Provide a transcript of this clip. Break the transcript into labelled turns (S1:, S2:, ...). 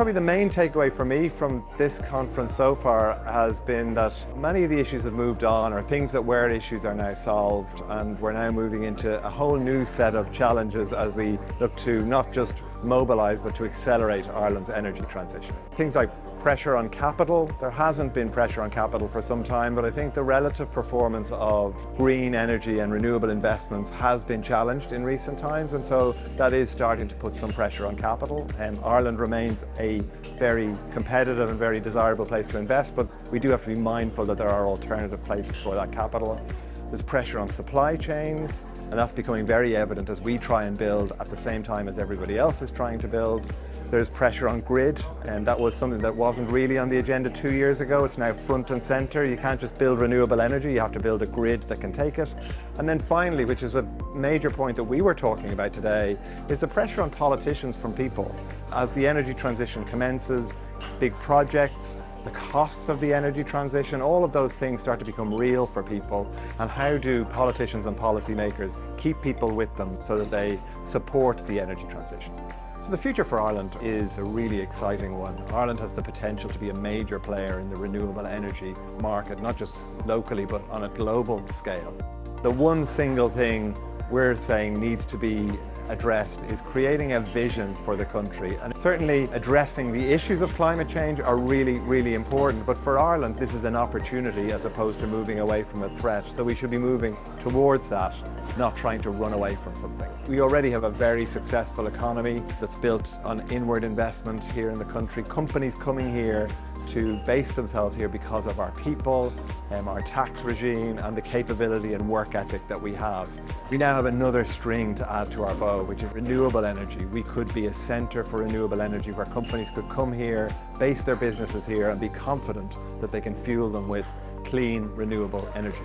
S1: Probably the main takeaway for me from this conference so far has been that many of the issues have moved on, or things that were issues are now solved, and we're now moving into a whole new set of challenges as we look to not just mobilise but to accelerate Ireland's energy transition. Things like pressure on capital. There hasn't been pressure on capital for some time, but I think the relative performance of green energy and renewable investments has been challenged in recent times, and so that is starting to put some pressure on capital. Ireland remains a very competitive and very desirable place to invest, but we do have to be mindful that there are alternative places for that capital. There's pressure on supply chains, and that's becoming very evident as we try and build at the same time as everybody else is trying to build. There's pressure on grid, and that was something that wasn't really on the agenda 2 years ago. It's now front and center. You can't just build renewable energy, you have to build a grid that can take it. And then finally, which is a major point that we were talking about today, is the pressure on politicians from people. As the energy transition commences, big projects, the cost of the energy transition, all of those things start to become real for people. And how do politicians and policymakers keep people with them so that they support the energy transition? So the future for Ireland is a really exciting one. Ireland has the potential to be a major player in the renewable energy market, not just locally, but on a global scale. The one single thing we're saying needs to be addressed is creating a vision for the country. And certainly addressing the issues of climate change are really, really important. But for Ireland, this is an opportunity as opposed to moving away from a threat. So we should be moving towards that, not trying to run away from something. We already have a very successful economy that's built on inward investment here in the country. Companies coming here to base themselves here because of our people, our tax regime, and the capability and work ethic that we have. We now have another string to add to our bow, which is renewable energy. We could be a centre for renewable energy where companies could come here, base their businesses here, and be confident that they can fuel them with clean, renewable energy.